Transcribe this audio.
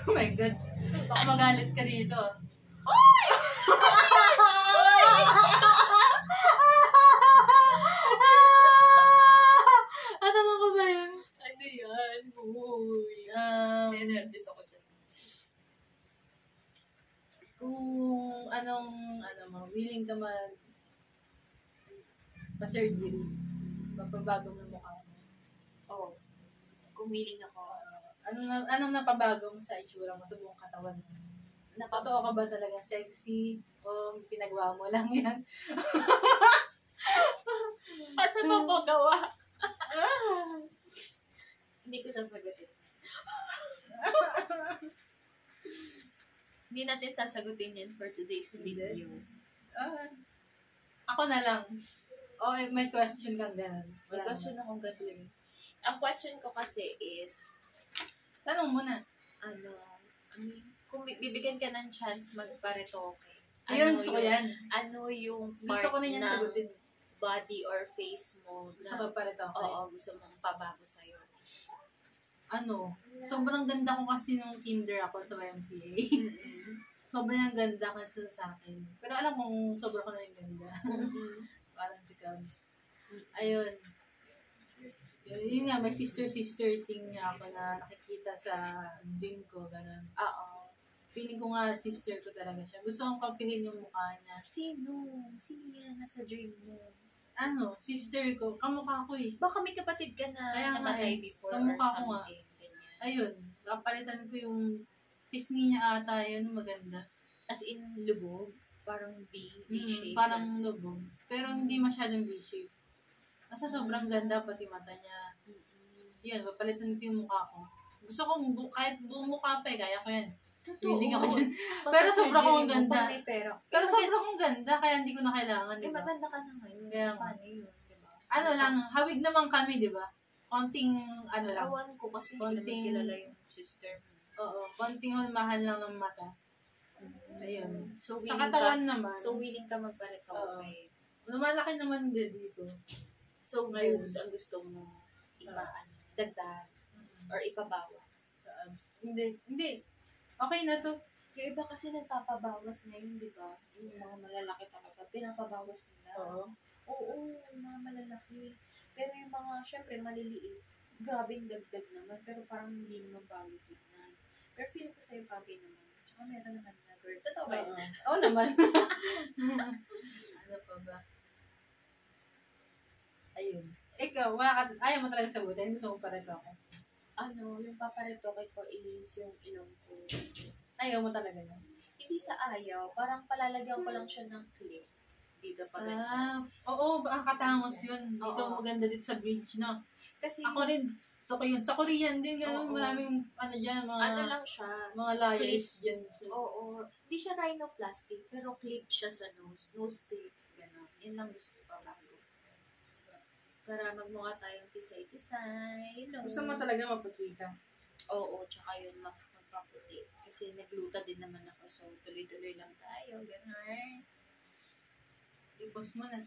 Oh my God. Baka magalit ka dito. Oy! At ano ko ba yun? Ano yan? Uy. Nervous ako dyan. Kung willing ka pa-surgery, mapabago mo yung mukha mo. Oh. Kung willing ako. Anong napabago mo sa itsura mo sa buong katawan mo? Totoo ka ba talaga sexy? O pinagawa mo lang yan? Asa mo po gawa? Hindi ko sasagutin. Hindi natin sasagutin yan for today's video. Ako na lang. May question kang ganun. May question akong ganun. Ang question ko kasi is, tanong mo na. Kung bibigyan ka ng chance magparetoke, Ayun, gusto ko yan. Ano yung Gusto ko na yan sagutin. Body or face mo Gusto ko pa retoke. Oo, gusto mong pabago sa'yo. Sobrang ganda ko kasi nung kinder ako sa YMCA. Sobrang ganda kasi sa akin. Pero alam kong sobrang ko na yung ganda. Parang si Cubs. Ayun. Yun nga, may sister-sister thing nga ako na nakikita sa dream ko, gano'n. Oo. Feeling ko nga sister ko talaga siya. Gusto kong kapihin yung mukha niya. Sino? Sino yan nasa dream mo? Sister ko. Kamukha ko eh. Baka may kapatid ka na namatay before kamukha or ko nga. something. Ganyan. Ayun. Kapalitan ko yung pisngi niya ata. Yun, maganda. As in, lubog? Parang V-shape? Parang lubog. Pero hindi masyadong V-shape. Kasi sobrang ganda pati mata niya. Yun, papalitan ko yung mukha ko. Gusto ko kahit buong mukha pa eh. Kaya ko yan. Totoo. Willing ako dyan. Pero sobrang kong ganda. Pero Maganda. sobrang kong ganda. Kaya hindi ko na kailangan, di ba? Maganda ka na ngayon. Kaya, paano yun? Diba? Hawig naman kami, di ba? Konting, lang. Awan ko kasi hindi naman kilala yung sister mo. Oo, konting mahal lang ng mata. Ayun. So, Sa katawan naman. So, willing ka magparetoke. Lumalaki naman dito. So, ngayon, moves ang gusto mo dagdag or ipabawas. Hindi. Okay na to. Yung iba kasi nagpapabawas ngayon, di ba? Yung mga malalaki talaga, pinapabawas nila. Oo, yung mga malalaki. Pero yung mga, syempre, maliliit, grabing dagdag naman, pero parang hindi naman bago tignan. Pero feeling ko sa'yo bagay naman. Tsaka meron naman na girl. Totoo ba yun? Oo naman. Ano pa ba? Ayun. Ikaw, ayaw mo talaga sagutin? Gusto mo pa rin ako? Yung paparetoke ko is yung ilong ko. Ayaw mo talaga na? Hindi sa ayaw. Parang palalagyan ko lang siya ng clip. Dito pa ganyan. Oo, katangos yun. Dito maganda dito sa bridge, no? Kasi ako rin, gusto ko yun. Sa Korean din, maraming, dyan, mga, lang siya. Mga layers dyan. Oo. Hindi siya rhinoplasty, pero clip siya sa nose. Nose clip. Gano'n. Yun lang gusto ko pa bago. Para magmukha tayong tisay-tisay. Gusto mo talaga maputi ka? Oo, tsaka yun magpaputi. Kasi nagluta din naman ako, so tuloy-tuloy lang tayo, gano'n. I-post mo na.